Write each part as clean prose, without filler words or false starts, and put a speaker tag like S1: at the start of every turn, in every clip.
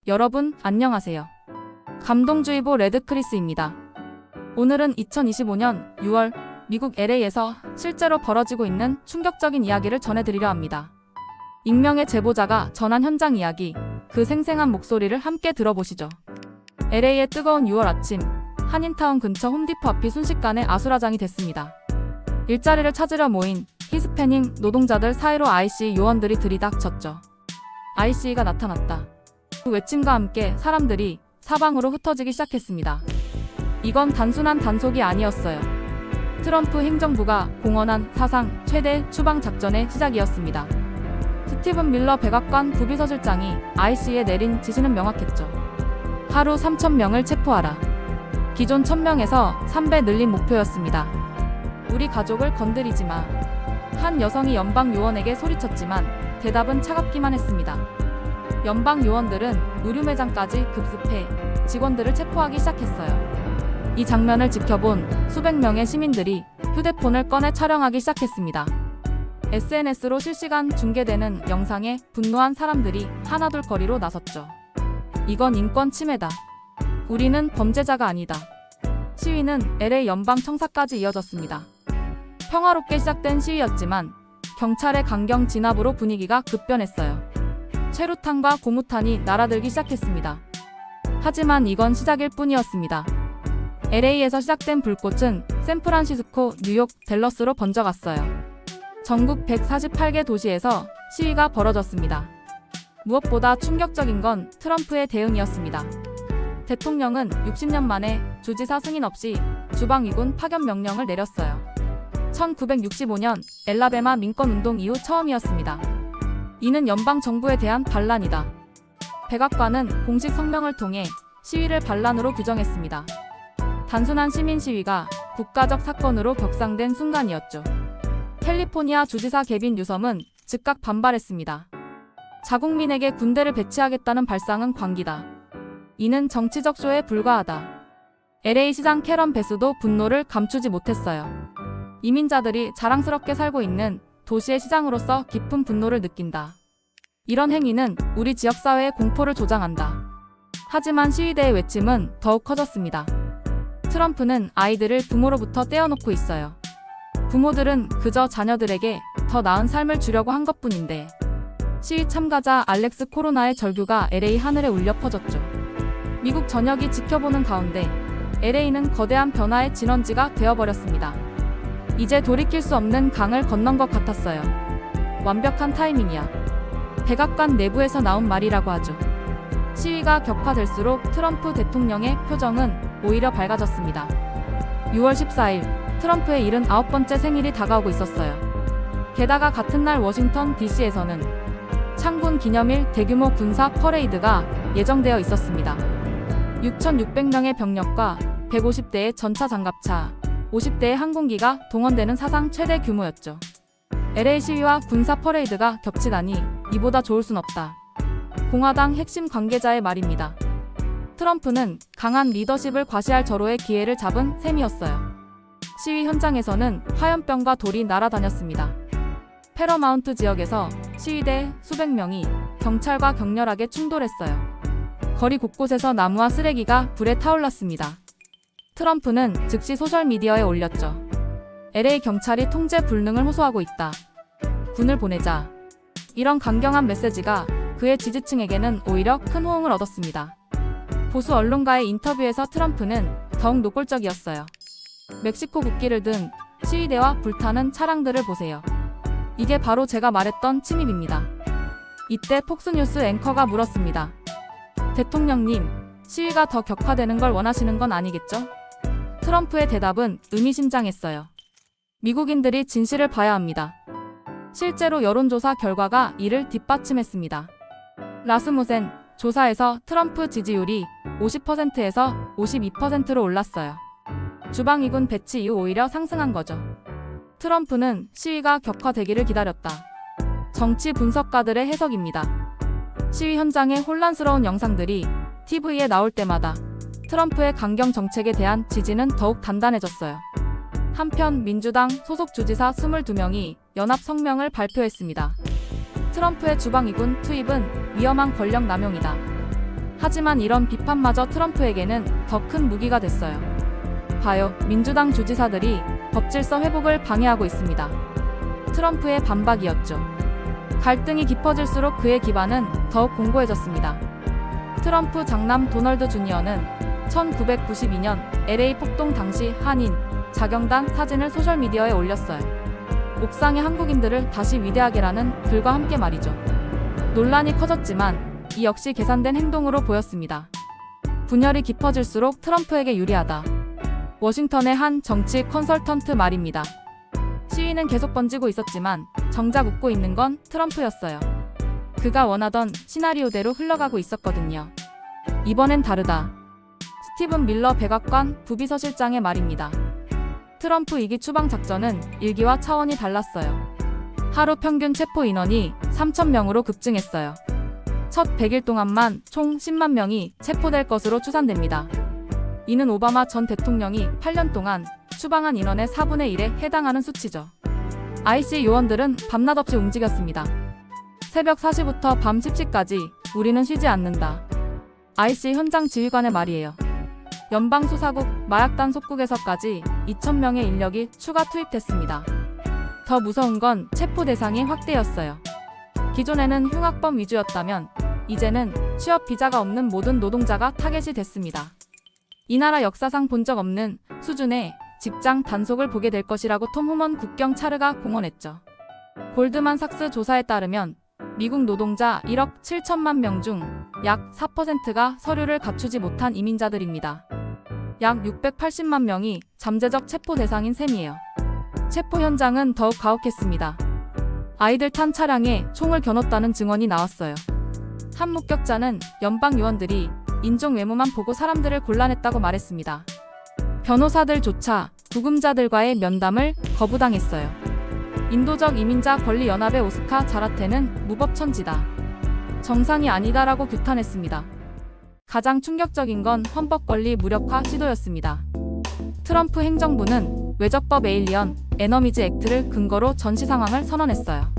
S1: 여러분, 안녕하세요. 감동주의보 레드크리스입니다. 오늘은 2025년 6월 미국 LA에서 실제로 벌어지고 있는 충격적인 이야기를 전해드리려 합니다. 익명의 제보자가 전한 현장 이야기, 그 생생한 목소리를 함께 들어보시죠. LA의 뜨거운 6월 아침, 한인타운 근처 홈디포 앞이 순식간에 아수라장이 됐습니다. 일자리를 찾으려 모인 히스패닉 노동자들 사이로 ICE 요원들이 들이닥쳤죠. ICE가 나타났다. 그 외침과 함께 사람들이 사방으로 흩어지기 시작했습니다. 이건 단순한 단속이 아니었어요. 트럼프 행정부가 공언한 사상 최대 추방 작전의 시작이었습니다. 스티븐 밀러 백악관 부비서실장이 ICE에 내린 지시는 명확했죠. 하루 3,000명을 체포하라. 기존 1,000명에서 3배 늘린 목표였습니다. 우리 가족을 건드리지 마. 한 여성이 연방 요원에게 소리쳤지만 대답은 차갑기만 했습니다. 연방 요원들은 의류 매장까지 급습해 직원들을 체포하기 시작했어요. 이 장면을 지켜본 수백 명의 시민들이 휴대폰을 꺼내 촬영하기 시작했습니다. SNS로 실시간 중계되는 영상에 분노한 사람들이 하나둘 거리로 나섰죠. 이건 인권 침해다. 우리는 범죄자가 아니다. 시위는 LA 연방 청사까지 이어졌습니다. 평화롭게 시작된 시위였지만 경찰의 강경 진압으로 분위기가 급변했어요. 최루탄과 고무탄이 날아들기 시작했습니다. 하지만 이건 시작일 뿐이었습니다. LA에서 시작된 불꽃은 샌프란시스코, 뉴욕, 댈러스로 번져갔어요. 전국 148개 도시에서 시위가 벌어졌습니다. 무엇보다 충격적인 건 트럼프의 대응이었습니다. 대통령은 60년 만에 주지사 승인 없이 주방위군 파견 명령을 내렸어요. 1965년 엘라베마 민권운동 이후 처음이었습니다. 이는 연방 정부에 대한 반란이다. 백악관은 공식 성명을 통해 시위를 반란으로 규정했습니다. 단순한 시민 시위가 국가적 사건으로 격상된 순간이었죠. 캘리포니아 주지사 게빈 뉴섬은 즉각 반발했습니다. 자국민에게 군대를 배치하겠다는 발상은 광기다. 이는 정치적 쇼에 불과하다. LA 시장 캐런 베스도 분노를 감추지 못했어요. 이민자들이 자랑스럽게 살고 있는 도시의 시장으로서 깊은 분노를 느낀다. 이런 행위는 우리 지역사회의 공포를 조장한다. 하지만 시위대의 외침은 더욱 커졌습니다. 트럼프는 아이들을 부모로부터 떼어놓고 있어요. 부모들은 그저 자녀들에게 더 나은 삶을 주려고 한 것뿐인데. 시위 참가자 알렉스 코로나의 절규가 LA 하늘에 울려 퍼졌죠. 미국 전역이 지켜보는 가운데 LA는 거대한 변화의 진원지가 되어버렸습니다. 이제 돌이킬 수 없는 강을 건넌 것 같았어요. 완벽한 타이밍이야. 백악관 내부에서 나온 말이라고 하죠. 시위가 격화될수록 트럼프 대통령의 표정은 오히려 밝아졌습니다. 6월 14일 트럼프의 79번째 생일이 다가오고 있었어요. 게다가 같은 날 워싱턴 DC에서는 창군 기념일 대규모 군사 퍼레이드가 예정되어 있었습니다. 6,600명의 병력과 150대의 전차 장갑차, 50대의 항공기가 동원되는 사상 최대 규모였죠. LA 시위와 군사 퍼레이드가 겹치다니 이보다 좋을 순 없다. 공화당 핵심 관계자의 말입니다. 트럼프는 강한 리더십을 과시할 절호의 기회를 잡은 셈이었어요. 시위 현장에서는 화염병과 돌이 날아다녔습니다. 패러마운트 지역에서 시위대 수백 명이 경찰과 격렬하게 충돌했어요. 거리 곳곳에서 나무와 쓰레기가 불에 타올랐습니다. 트럼프는 즉시 소셜미디어에 올렸죠. LA 경찰이 통제 불능을 호소하고 있다. 군을 보내자. 이런 강경한 메시지가 그의 지지층에게는 오히려 큰 호응을 얻었습니다. 보수 언론과의 인터뷰에서 트럼프는 더욱 노골적이었어요. 멕시코 국기를 든 시위대와 불타는 차량들을 보세요. 이게 바로 제가 말했던 침입입니다. 이때 폭스뉴스 앵커가 물었습니다. 대통령님, 시위가 더 격화되는 걸 원하시는 건 아니겠죠? 트럼프의 대답은 의미심장했어요. 미국인들이 진실을 봐야 합니다. 실제로 여론조사 결과가 이를 뒷받침했습니다. 라스무센 조사에서 트럼프 지지율이 50%에서 52%로 올랐어요. 주방위군 배치 이후 오히려 상승한 거죠. 트럼프는 시위가 격화되기를 기다렸다. 정치 분석가들의 해석입니다. 시위 현장의 혼란스러운 영상들이 TV에 나올 때마다 트럼프의 강경 정책에 대한 지지는 더욱 단단해졌어요. 한편 민주당 소속 주지사 22명이 연합 성명을 발표했습니다. 트럼프의 주방위군 투입은 위험한 권력 남용이다. 하지만 이런 비판마저 트럼프에게는 더 큰 무기가 됐어요. 봐요, 민주당 주지사들이 법질서 회복을 방해하고 있습니다. 트럼프의 반박이었죠. 갈등이 깊어질수록 그의 기반은 더욱 공고해졌습니다. 트럼프 장남 도널드 주니어는 1992년 LA 폭동 당시 한인 자경단 사진을 소셜미디어에 올렸어요. 옥상의 한국인들을 다시 위대하게라는 글과 함께 말이죠. 논란이 커졌지만 이 역시 계산된 행동으로 보였습니다. 분열이 깊어질수록 트럼프에게 유리하다. 워싱턴의 한 정치 컨설턴트 말입니다. 시위는 계속 번지고 있었지만 정작 웃고 있는 건 트럼프였어요. 그가 원하던 시나리오대로 흘러가고 있었거든요. 이번엔 다르다. 스티븐 밀러 백악관 부비서실장의 말입니다. 트럼프 2기 추방 작전은 1기와 차원이 달랐어요. 하루 평균 체포 인원이 3,000명으로 급증했어요. 첫 100일 동안만 총 10만 명이 체포될 것으로 추산됩니다. 이는 오바마 전 대통령이 8년 동안 추방한 인원의 4분의 1에 해당하는 수치죠. IC 요원들은 밤낮 없이 움직였습니다. 새벽 4시부터 밤 10시까지 우리는 쉬지 않는다. IC 현장 지휘관의 말이에요. 연방수사국, 마약단 속국에서까지 2,000명의 인력이 추가 투입됐습니다. 더 무서운 건 체포 대상이 확대였어요. 기존에는 흉악범 위주였다면 이제는 취업 비자가 없는 모든 노동자가 타겟이 됐습니다. 이 나라 역사상 본 적 없는 수준의 직장 단속을 보게 될 것이라고 톰 후먼 국경 차르가 공언했죠. 골드만삭스 조사에 따르면 미국 노동자 1억 7천만 명 중 약 4%가 서류를 갖추지 못한 이민자들입니다. 약 680만 명이 잠재적 체포 대상인 셈이에요. 체포 현장은 더욱 가혹했습니다. 아이들 탄 차량에 총을 겨눴다는 증언이 나왔어요. 한 목격자는 연방 요원들이 인종 외모만 보고 사람들을 곤란했다고 말했습니다. 변호사들조차 구금자들과의 면담을 거부당했어요. 인도적 이민자 권리 연합의 오스카 자라테는 무법천지다. 정상이 아니다라고 규탄했습니다. 가장 충격적인 건 헌법 권리 무력화 시도였습니다. 트럼프 행정부는 외적법 에일리언 에너미즈 액트를 근거로 전시 상황을 선언했어요.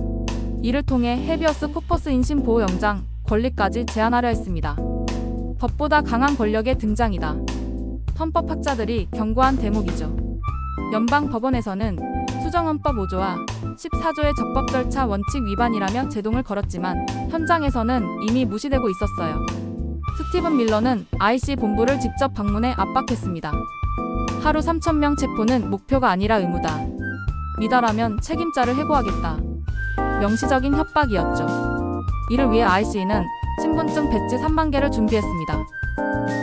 S1: 이를 통해 헤비어스 코퍼스 인신 보호 영장 권리까지 제한하려 했습니다. 법보다 강한 권력의 등장이다. 헌법학자들이 경고한 대목이죠. 연방법원에서는 수정헌법 5조와 14조의 적법 절차 원칙 위반이라며 제동을 걸었지만 현장에서는 이미 무시되고 있었어요. 스티븐 밀러는 IC 본부를 직접 방문해 압박했습니다. 하루 3,000명 체포는 목표가 아니라 의무다. 미달하면 책임자를 해고하겠다. 명시적인 협박이었죠. 이를 위해 IC는 신분증 배지 3만 개를 준비했습니다.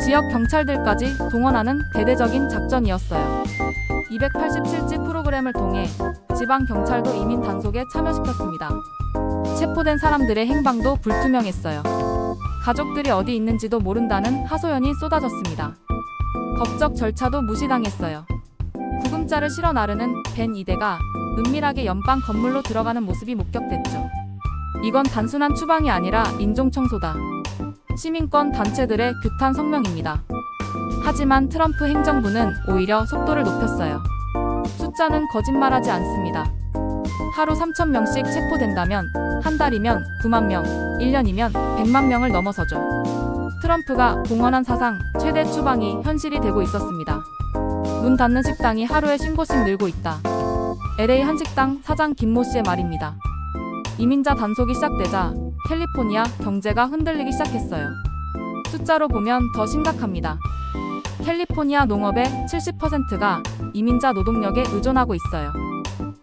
S1: 지역 경찰들까지 동원하는 대대적인 작전이었어요. 287지 프로그램을 통해 지방 경찰도 이민 단속에 참여시켰습니다. 체포된 사람들의 행방도 불투명했어요. 가족들이 어디 있는지도 모른다는 하소연이 쏟아졌습니다. 법적 절차도 무시당했어요. 구금자를 실어 나르는 벤 2대가 은밀하게 연방 건물로 들어가는 모습이 목격됐죠. 이건 단순한 추방이 아니라 인종청소다. 시민권 단체들의 규탄 성명입니다. 하지만 트럼프 행정부는 오히려 속도를 높였어요. 숫자는 거짓말하지 않습니다. 하루 3,000명씩 체포된다면 한 달이면 9만 명, 1년이면 100만 명을 넘어서죠. 트럼프가 공언한 사상 최대 추방이 현실이 되고 있었습니다. 문 닫는 식당이 하루에 50곳씩 늘고 있다. LA 한 식당 사장 김모 씨의 말입니다. 이민자 단속이 시작되자 캘리포니아 경제가 흔들리기 시작했어요. 숫자로 보면 더 심각합니다. 캘리포니아 농업의 70%가 이민자 노동력에 의존하고 있어요.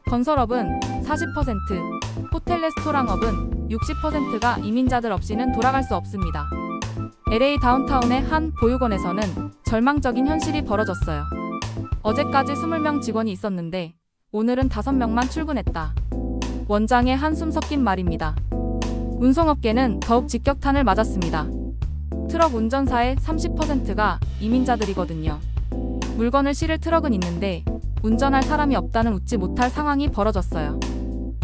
S1: 건설업은 40%, 호텔 레스토랑업은 60%가 이민자들 없이는 돌아갈 수 없습니다. LA 다운타운의 한 보육원에서는 절망적인 현실이 벌어졌어요. 어제까지 20명 직원이 있었는데 오늘은 5명만 출근했다. 원장의 한숨 섞인 말입니다. 운송업계는 더욱 직격탄을 맞았습니다. 트럭 운전사의 30%가 이민자들이거든요. 물건을 실을 트럭은 있는데 운전할 사람이 없다는 웃지 못할 상황이 벌어졌어요.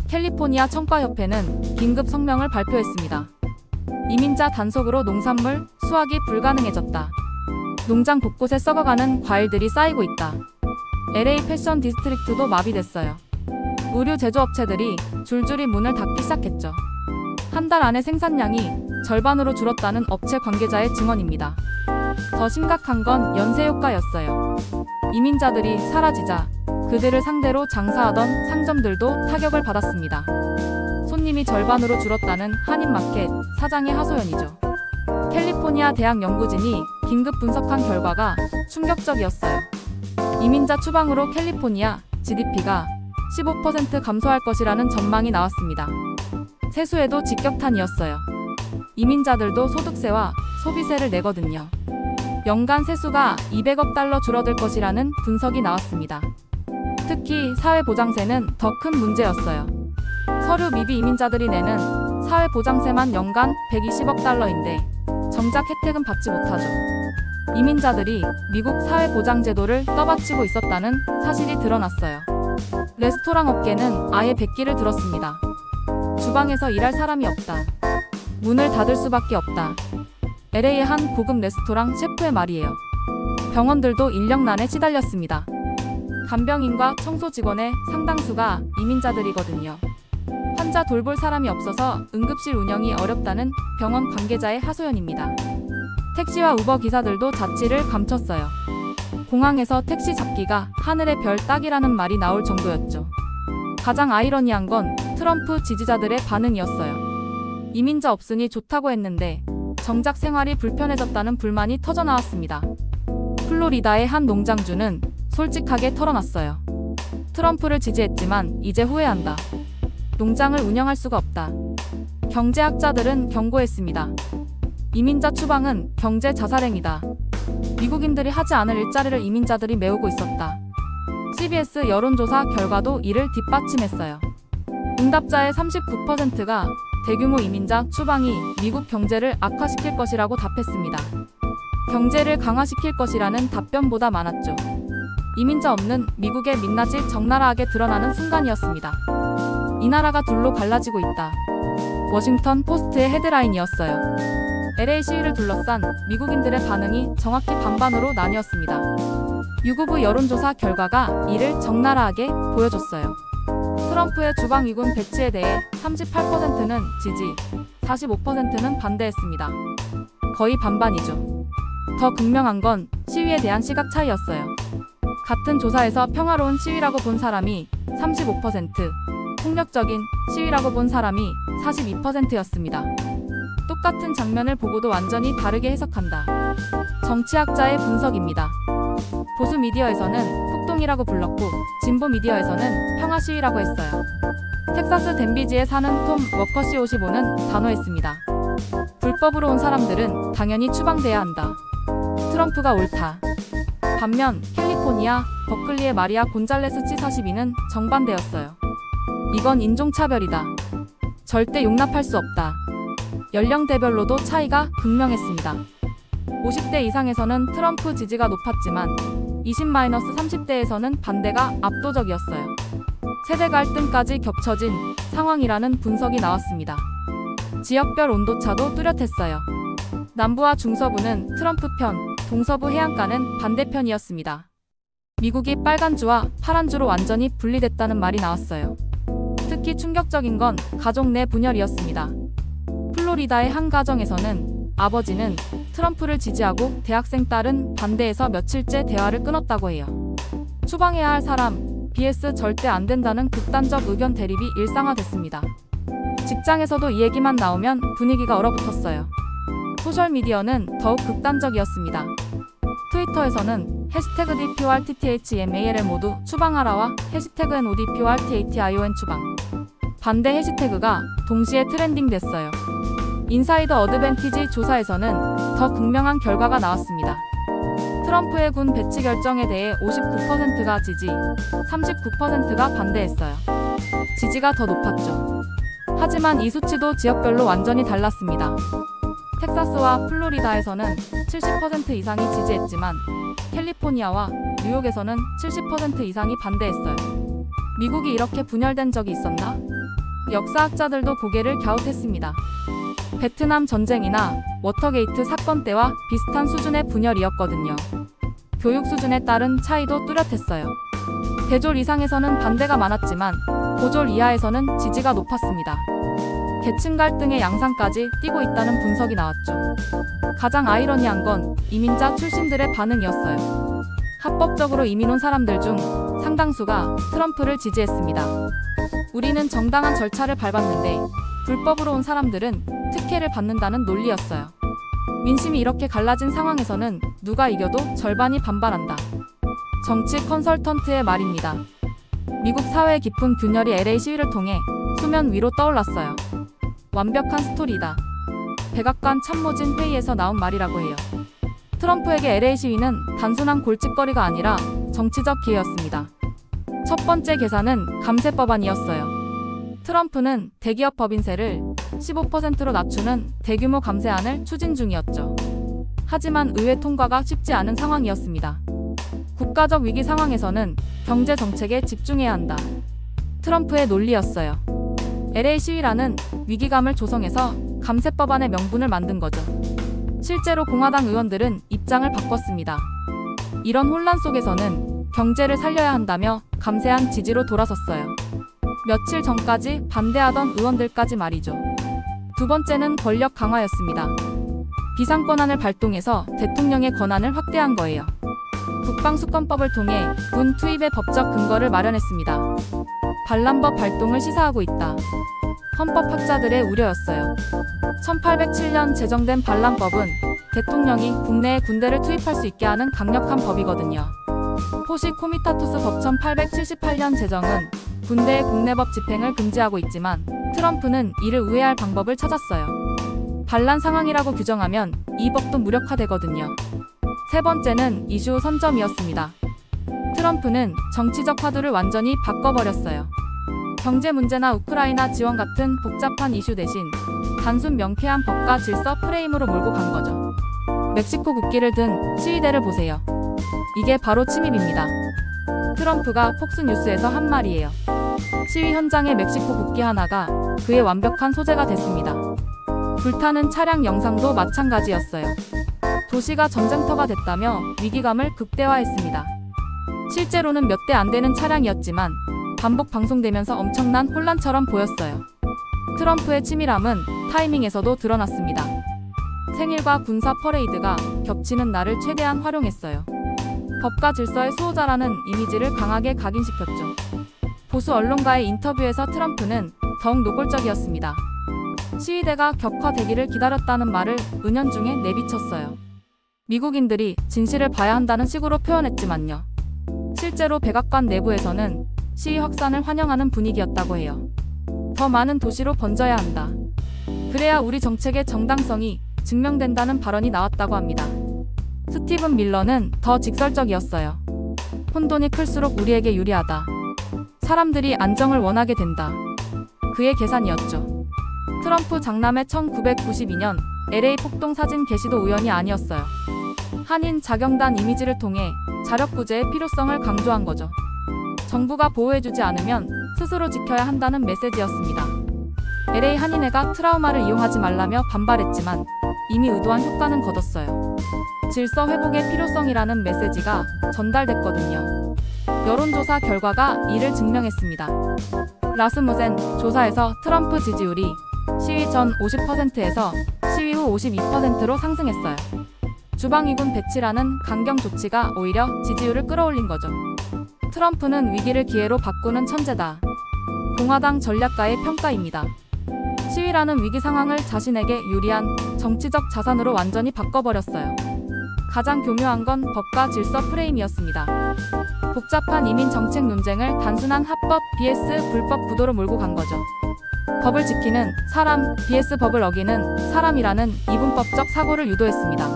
S1: 캘리포니아 청과협회는 긴급 성명을 발표했습니다. 이민자 단속으로 농산물 수확이 불가능해졌다. 농장 곳곳에 썩어가는 과일들이 쌓이고 있다. LA 패션 디스트릭트도 마비됐어요. 의류 제조업체들이 줄줄이 문을 닫기 시작했죠. 한 달 안에 생산량이 절반으로 줄었다는 업체 관계자의 증언입니다. 더 심각한 건 연쇄 효과였어요. 이민자들이 사라지자 그들을 상대로 장사하던 상점들도 타격을 받았습니다. 손님이 절반으로 줄었다는 한인마켓 사장의 하소연이죠. 캘리포니아 대학 연구진이 긴급 분석한 결과가 충격적이었어요. 이민자 추방으로 캘리포니아 GDP가 15% 감소할 것이라는 전망이 나왔습니다. 세수에도 직격탄이었어요. 이민자들도 소득세와 소비세를 내거든요. 연간 세수가 200억 달러 줄어들 것이라는 분석이 나왔습니다. 특히 사회보장세는 더 큰 문제였어요. 서류 미비 이민자들이 내는 사회보장세만 연간 120억 달러인데 정작 혜택은 받지 못하죠. 이민자들이 미국 사회보장제도를 떠받치고 있었다는 사실이 드러났어요. 레스토랑 업계는 아예 백기를 들었습니다. 주방에서 일할 사람이 없다. 문을 닫을 수밖에 없다. LA의 한 고급 레스토랑 셰프의 말이에요. 병원들도 인력난에 시달렸습니다. 간병인과 청소 직원의 상당수가 이민자들이거든요. 환자 돌볼 사람이 없어서 응급실 운영이 어렵다는 병원 관계자의 하소연입니다. 택시와 우버 기사들도 자취를 감췄어요. 공항에서 택시 잡기가 하늘의 별 따기라는 말이 나올 정도였죠. 가장 아이러니한 건 트럼프 지지자들의 반응이었어요. 이민자 없으니 좋다고 했는데 정작 생활이 불편해졌다는 불만이 터져나왔습니다. 플로리다의 한 농장주는 솔직하게 털어놨어요. 트럼프를 지지했지만 이제 후회한다. 농장을 운영할 수가 없다. 경제학자들은 경고했습니다. 이민자 추방은 경제 자살행위다. 미국인들이 하지 않을 일자리를 이민자들이 메우고 있었다. CBS 여론조사 결과도 이를 뒷받침했어요. 응답자의 39%가 대규모 이민자 추방이 미국 경제를 악화시킬 것이라고 답했습니다. 경제를 강화시킬 것이라는 답변보다 많았죠. 이민자 없는 미국의 민낯이 적나라하게 드러나는 순간이었습니다. 이 나라가 둘로 갈라지고 있다. 워싱턴 포스트의 헤드라인이었어요. LA 시위를 둘러싼 미국인들의 반응이 정확히 반반으로 나뉘었습니다. 유고부 여론조사 결과가 이를 적나라하게 보여줬어요. 트럼프의 주방위군 배치에 대해 38%는 지지, 45%는 반대했습니다. 거의 반반이죠. 더 극명한 건 시위에 대한 시각 차이였어요. 같은 조사에서 평화로운 시위라고 본 사람이 35%, 폭력적인 시위라고 본 사람이 42%였습니다. 똑같은 장면을 보고도 완전히 다르게 해석한다. 정치학자의 분석입니다. 보수 미디어에서는 폭동이라고 불렀고 진보 미디어에서는 평화 시위라고 했어요. 텍사스 댄비지에 사는 톰 워커시 55는 단호했습니다. 불법으로 온 사람들은 당연히 추방돼야 한다. 트럼프가 옳다. 반면 캘리포니아 버클리의 마리아 곤잘레스 치 42는 정반대였어요. 이건 인종차별이다. 절대 용납할 수 없다. 연령대별로도 차이가 극명했습니다. 50대 이상에서는 트럼프 지지가 높았지만 20-30대에서는 반대가 압도적이었어요. 세대 갈등까지 겹쳐진 상황이라는 분석이 나왔습니다. 지역별 온도차도 뚜렷했어요. 남부와 중서부는 트럼프 편, 동서부 해안가는 반대편이었습니다. 미국이 빨간주와 파란주로 완전히 분리됐다는 말이 나왔어요. 특히 충격적인 건 가족 내 분열이었습니다. 플로리다의 한 가정에서는 아버지는 트럼프를 지지하고 대학생 딸은 반대해서 며칠째 대화를 끊었다고 해요. 추방해야 할 사람, BS 절대 안 된다는 극단적 의견 대립이 일상화됐습니다. 직장에서도 이 얘기만 나오면 분위기가 얼어붙었어요. 소셜미디어는 더욱 극단적이었습니다. 트위터에서는 해시태그 DPORTTHMALL 모두 추방하라와 해시태그 NODPORTATION 추방 반대 해시태그가 동시에 트렌딩됐어요. 인사이더 어드밴티지 조사에서는 더 극명한 결과가 나왔습니다. 트럼프의 군 배치 결정에 대해 59%가 지지, 39%가 반대했어요. 지지가 더 높았죠. 하지만 이 수치도 지역별로 완전히 달랐습니다. 텍사스와 플로리다에서는 70% 이상이 지지했지만 캘리포니아와 뉴욕에서는 70% 이상이 반대했어요. 미국이 이렇게 분열된 적이 있었나? 역사학자들도 고개를 갸웃했습니다. 베트남 전쟁이나 워터게이트 사건 때와 비슷한 수준의 분열이었거든요. 교육 수준에 따른 차이도 뚜렷했어요. 대졸 이상에서는 반대가 많았지만 고졸 이하에서는 지지가 높았습니다. 계층 갈등의 양상까지 띠고 있다는 분석이 나왔죠. 가장 아이러니한 건 이민자 출신들의 반응이었어요. 합법적으로 이민 온 사람들 중 상당수가 트럼프를 지지했습니다. 우리는 정당한 절차를 밟았는데 불법으로 온 사람들은 특혜를 받는다는 논리였어요. 민심이 이렇게 갈라진 상황에서는 누가 이겨도 절반이 반발한다. 정치 컨설턴트의 말입니다. 미국 사회의 깊은 균열이 LA 시위를 통해 수면 위로 떠올랐어요. 완벽한 스토리다. 백악관 참모진 회의에서 나온 말이라고 해요. 트럼프에게 LA 시위는 단순한 골칫거리가 아니라 정치적 기회였습니다. 첫 번째 계산은 감세 법안이었어요. 트럼프는 대기업 법인세를 15%로 낮추는 대규모 감세안을 추진 중이었죠. 하지만 의회 통과가 쉽지 않은 상황이었습니다. 국가적 위기 상황에서는 경제 정책에 집중해야 한다. 트럼프의 논리였어요. LA 시위라는 위기감을 조성해서 감세 법안의 명분을 만든 거죠. 실제로 공화당 의원들은 입장을 바꿨습니다. 이런 혼란 속에서는 경제를 살려야 한다며 감세안 지지로 돌아섰어요. 며칠 전까지 반대하던 의원들까지 말이죠. 두 번째는 권력 강화였습니다. 비상권한을 발동해서 대통령의 권한을 확대한 거예요. 국방수권법을 통해 군 투입의 법적 근거를 마련했습니다. 반란법 발동을 시사하고 있다. 헌법학자들의 우려였어요. 1807년 제정된 반란법은 대통령이 국내에 군대를 투입할 수 있게 하는 강력한 법이거든요. 포시 코미타투스 법 1878년 제정은 군대의 국내법 집행을 금지하고 있지만 트럼프는 이를 우회할 방법을 찾았어요. 반란 상황이라고 규정하면 이 법도 무력화되거든요. 세 번째는 이슈 선점이었습니다. 트럼프는 정치적 화두를 완전히 바꿔버렸어요. 경제 문제나 우크라이나 지원 같은 복잡한 이슈 대신 단순 명쾌한 법과 질서 프레임으로 몰고 간 거죠. 멕시코 국기를 든 시위대를 보세요. 이게 바로 침입입니다. 트럼프가 폭스뉴스에서 한 말이에요. 시위 현장의 멕시코 국기 하나가 그의 완벽한 소재가 됐습니다. 불타는 차량 영상도 마찬가지였어요. 도시가 전쟁터가 됐다며 위기감을 극대화했습니다. 실제로는 몇 대 안 되는 차량이었지만 반복 방송되면서 엄청난 혼란처럼 보였어요. 트럼프의 치밀함은 타이밍에서도 드러났습니다. 생일과 군사 퍼레이드가 겹치는 날을 최대한 활용했어요. 법과 질서의 수호자라는 이미지를 강하게 각인시켰죠. 보수 언론과의 인터뷰에서 트럼프는 더욱 노골적이었습니다. 시위대가 격화되기를 기다렸다는 말을 은연중에 내비쳤어요. 미국인들이 진실을 봐야 한다는 식으로 표현했지만요. 실제로 백악관 내부에서는 시위 확산을 환영하는 분위기였다고 해요. 더 많은 도시로 번져야 한다. 그래야 우리 정책의 정당성이 증명된다는 발언이 나왔다고 합니다. 스티븐 밀러는 더 직설적이었어요. 혼돈이 클수록 우리에게 유리하다. 사람들이 안정을 원하게 된다. 그의 계산이었죠. 트럼프 장남의 1992년 LA 폭동 사진 게시도 우연이 아니었어요. 한인 자경단 이미지를 통해 자력구제의 필요성을 강조한 거죠. 정부가 보호해주지 않으면 스스로 지켜야 한다는 메시지였습니다. LA 한인회가 트라우마를 이용하지 말라며 반발했지만 이미 의도한 효과는 거뒀어요. 질서 회복의 필요성이라는 메시지가 전달됐거든요. 여론조사 결과가 이를 증명했습니다. 라스무센 조사에서 트럼프 지지율이 시위 전 50%에서 시위 후 52%로 상승했어요. 주방위군 배치라는 강경 조치가 오히려 지지율을 끌어올린 거죠. 트럼프는 위기를 기회로 바꾸는 천재다. 공화당 전략가의 평가입니다. 시위라는 위기 상황을 자신에게 유리한 정치적 자산으로 완전히 바꿔버렸어요. 가장 교묘한 건 법과 질서 프레임이었습니다. 복잡한 이민 정책 논쟁을 단순한 합법 vs 불법 구도로 몰고 간 거죠. 법을 지키는 사람 vs 법을 어기는 사람이라는 이분법적 사고를 유도했습니다.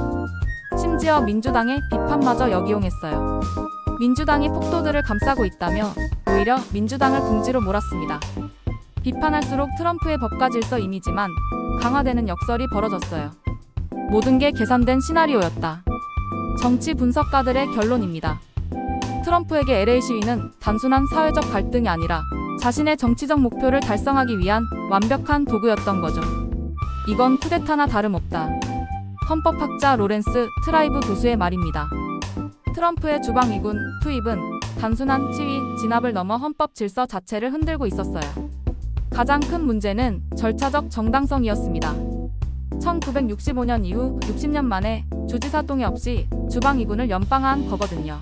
S1: 심지어 민주당의 비판마저 역이용했어요. 민주당이 폭도들을 감싸고 있다며 오히려 민주당을 궁지로 몰았습니다. 비판할수록 트럼프의 법과 질서 이미지만 강화되는 역설이 벌어졌어요. 모든 게 계산된 시나리오였다. 정치 분석가들의 결론입니다. 트럼프에게 LA 시위는 단순한 사회적 갈등이 아니라 자신의 정치적 목표를 달성하기 위한 완벽한 도구였던 거죠. 이건 쿠데타나 다름없다. 헌법학자 로렌스 트라이브 교수의 말입니다. 트럼프의 주방위군 투입은 단순한 시위 진압을 넘어 헌법 질서 자체를 흔들고 있었어요. 가장 큰 문제는 절차적 정당성이었습니다. 1965년 이후 60년 만에 주지사 동의 없이 주방위군을 연방화한 거거든요.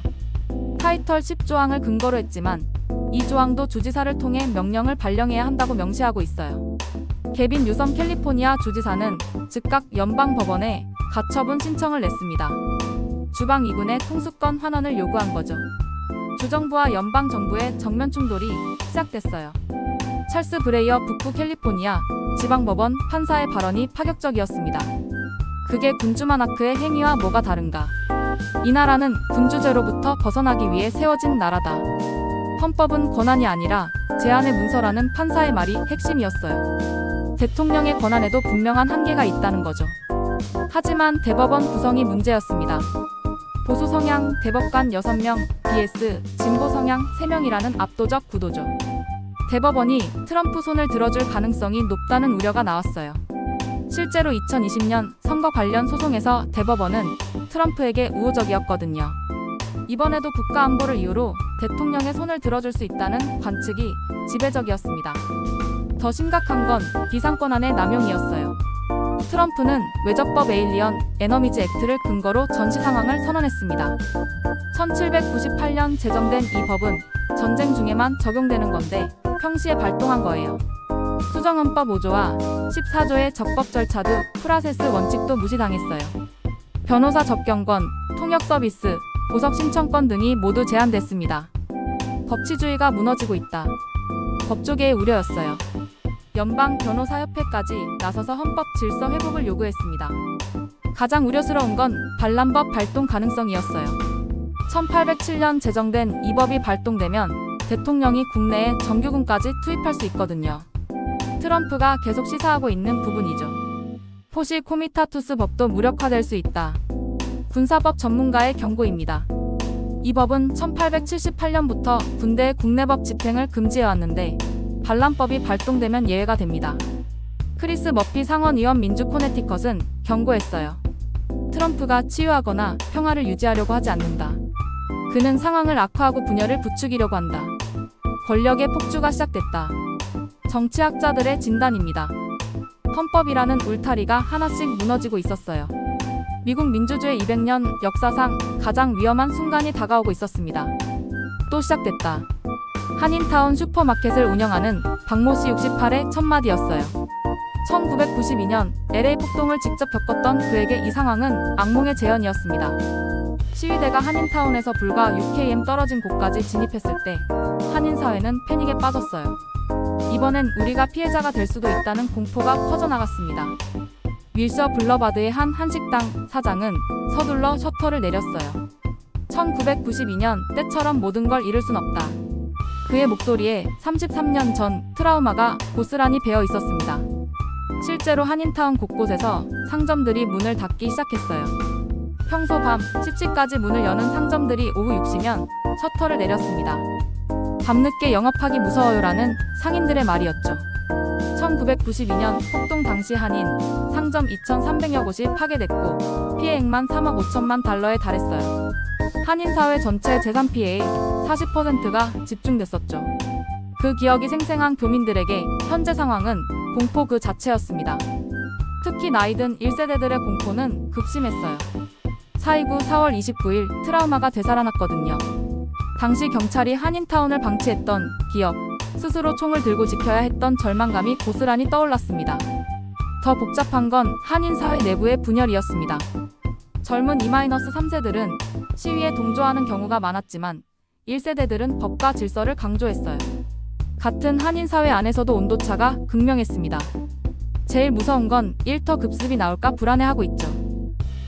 S1: 타이틀 10조항을 근거로 했지만 이 조항도 주지사를 통해 명령을 발령해야 한다고 명시하고 있어요. 개빈 뉴섬 캘리포니아 주지사는 즉각 연방법원에 가처분 신청을 냈습니다. 주방위군의 통수권 환원을 요구한 거죠. 주정부와 연방정부의 정면 충돌이 시작됐어요. 찰스 브레이어 북부 캘리포니아 지방법원 판사의 발언이 파격적이었습니다. 그게 군주마나크의 행위와 뭐가 다른가? 이 나라는 군주제로부터 벗어나기 위해 세워진 나라다. 헌법은 권한이 아니라 제한의 문서라는 판사의 말이 핵심이었어요. 대통령의 권한에도 분명한 한계가 있다는 거죠. 하지만 대법원 구성이 문제였습니다. 보수 성향 대법관 6명, vs 진보 성향 3명이라는 압도적 구도죠. 대법원이 트럼프 손을 들어줄 가능성이 높다는 우려가 나왔어요. 실제로 2020년 선거 관련 소송에서 대법원은 트럼프에게 우호적이었거든요. 이번에도 국가안보를 이유로 대통령의 손을 들어줄 수 있다는 관측이 지배적이었습니다. 더 심각한 건 비상권한의 남용이었어요. 트럼프는 외적법 에일리언 에너미즈 액트를 근거로 전시 상황을 선언했습니다. 1798년 제정된 이 법은 전쟁 중에만 적용되는 건데 평시에 발동한 거예요. 수정헌법 5조와 14조의 적법 절차도 프라세스 원칙도 무시당했어요. 변호사 접견권, 통역 서비스, 보석 신청권 등이 모두 제한됐습니다. 법치주의가 무너지고 있다. 법조계의 우려였어요. 연방 변호사협회까지 나서서 헌법 질서 회복을 요구했습니다. 가장 우려스러운 건 반란법 발동 가능성이었어요. 1807년 제정된 이 법이 발동되면 대통령이 국내에 정규군까지 투입할 수 있거든요. 트럼프가 계속 시사하고 있는 부분이죠. 포시 코미타투스 법도 무력화될 수 있다. 군사법 전문가의 경고입니다. 이 법은 1878년부터 군대의 국내법 집행을 금지해왔는데 반란법이 발동되면 예외가 됩니다. 크리스 머피 상원의원 민주 코네티컷은 경고했어요. 트럼프가 치유하거나 평화를 유지하려고 하지 않는다. 그는 상황을 악화하고 분열을 부추기려고 한다. 권력의 폭주가 시작됐다. 정치학자들의 진단입니다. 헌법이라는 울타리가 하나씩 무너지고 있었어요. 미국 민주주의 200년 역사상 가장 위험한 순간이 다가오고 있었습니다. 또 시작됐다. 한인타운 슈퍼마켓을 운영하는 박모 씨 68의 첫마디였어요. 1992년 LA 폭동을 직접 겪었던 그에게 이 상황은 악몽의 재현이었습니다. 시위대가 한인타운에서 불과 6km 떨어진 곳까지 진입했을 때 한인사회는 패닉에 빠졌어요. 이번엔 우리가 피해자가 될 수도 있다는 공포가 퍼져나갔습니다. 윌서 블러바드의 한 한식당 사장은 서둘러 셔터를 내렸어요. 1992년 때처럼 모든 걸 잃을 순 없다. 그의 목소리에 33년 전 트라우마가 고스란히 배어 있었습니다. 실제로 한인타운 곳곳에서 상점들이 문을 닫기 시작했어요. 평소 밤 10시까지 문을 여는 상점들이 오후 6시면 셔터를 내렸습니다. 밤늦게 영업하기 무서워요라는 상인들의 말이었죠. 1992년 폭동 당시 한인 상점 2,300여 곳이 파괴됐고 피해액만 3억 5천만 달러에 달했어요. 한인사회 전체 재산 피해의 40%가 집중됐었죠. 그 기억이 생생한 교민들에게 현재 상황은 공포 그 자체였습니다. 특히 나이든 1세대들의 공포는 극심했어요. 4.29 4월 29일 트라우마가 되살아났거든요. 당시 경찰이 한인타운을 방치했던 기억, 스스로 총을 들고 지켜야 했던 절망감이 고스란히 떠올랐습니다. 더 복잡한 건 한인사회 내부의 분열이었습니다. 젊은 2-3세들은 시위에 동조하는 경우가 많았지만 1세대들은 법과 질서를 강조했어요. 같은 한인사회 안에서도 온도차가 극명했습니다. 제일 무서운 건 1터 급습이 나올까 불안해하고 있죠.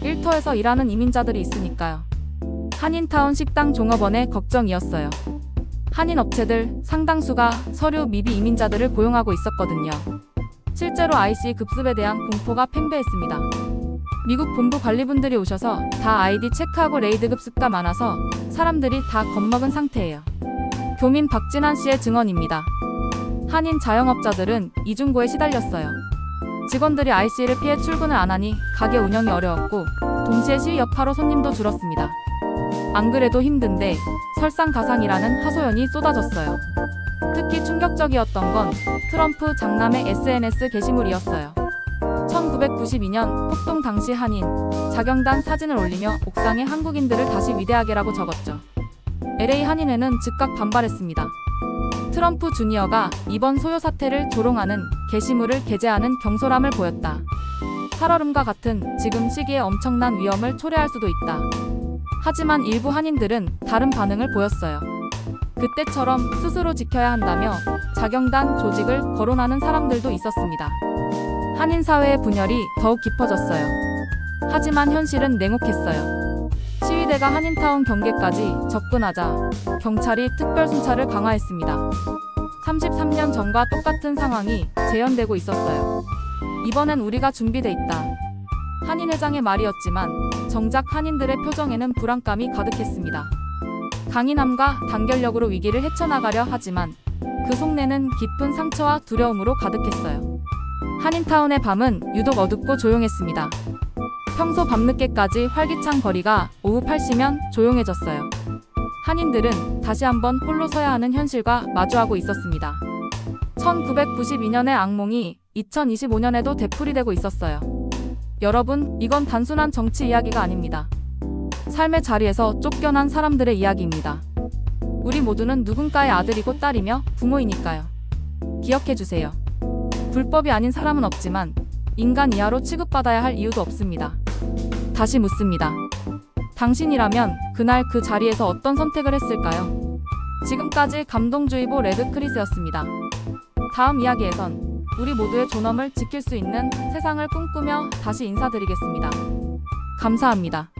S1: 1터에서 일하는 이민자들이 있으니까요. 한인타운 식당 종업원의 걱정이었어요. 한인 업체들 상당수가 서류 미비 이민자들을 고용하고 있었거든요. 실제로 IC 급습에 대한 공포가 팽배했습니다. 미국 본부 관리분들이 오셔서 다 아이디 체크하고 레이드 급습가 많아서 사람들이 다 겁먹은 상태예요. 교민 박진환 씨의 증언입니다. 한인 자영업자들은 이중고에 시달렸어요. 직원들이 IC를 피해 출근을 안 하니 가게 운영이 어려웠고 동시에 시위 여파로 손님도 줄었습니다. 안 그래도 힘든데 설상가상이라는 하소연이 쏟아졌어요. 특히 충격적이었던 건 트럼프 장남의 SNS 게시물이었어요. 1992년 폭동 당시 한인 자경단 사진을 올리며 옥상에 한국인들을 다시 위대하게라고 적었죠. LA 한인회는 즉각 반발했습니다. 트럼프 주니어가 이번 소요 사태를 조롱하는 게시물을 게재하는 경솔함을 보였다. 살얼음과 같은 지금 시기에 엄청난 위험을 초래할 수도 있다. 하지만 일부 한인들은 다른 반응을 보였어요. 그때처럼 스스로 지켜야 한다며 자경단 조직을 거론하는 사람들도 있었습니다. 한인 사회의 분열이 더욱 깊어졌어요. 하지만 현실은 냉혹했어요. 시위대가 한인타운 경계까지 접근하자 경찰이 특별 순찰을 강화했습니다. 33년 전과 똑같은 상황이 재현되고 있었어요. 이번엔 우리가 준비돼 있다. 한인 회장의 말이었지만 정작 한인들의 표정에는 불안감이 가득했습니다. 강인함과 단결력으로 위기를 헤쳐나가려 하지만 그 속내는 깊은 상처와 두려움으로 가득했어요. 한인타운의 밤은 유독 어둡고 조용했습니다. 평소 밤늦게까지 활기찬 거리가 오후 8시면 조용해졌어요. 한인들은 다시 한번 홀로 서야 하는 현실과 마주하고 있었습니다. 1992년의 악몽이 2025년에도 되풀이되고 있었어요. 여러분, 이건 단순한 정치 이야기가 아닙니다. 삶의 자리에서 쫓겨난 사람들의 이야기입니다. 우리 모두는 누군가의 아들이고 딸이며 부모이니까요. 기억해주세요. 불법이 아닌 사람은 없지만 인간 이하로 취급받아야 할 이유도 없습니다. 다시 묻습니다. 당신이라면 그날 그 자리에서 어떤 선택을 했을까요? 지금까지 감동주의보 레드크리스였습니다. 다음 이야기에선 우리 모두의 존엄을 지킬 수 있는 세상을 꿈꾸며 다시 인사드리겠습니다. 감사합니다.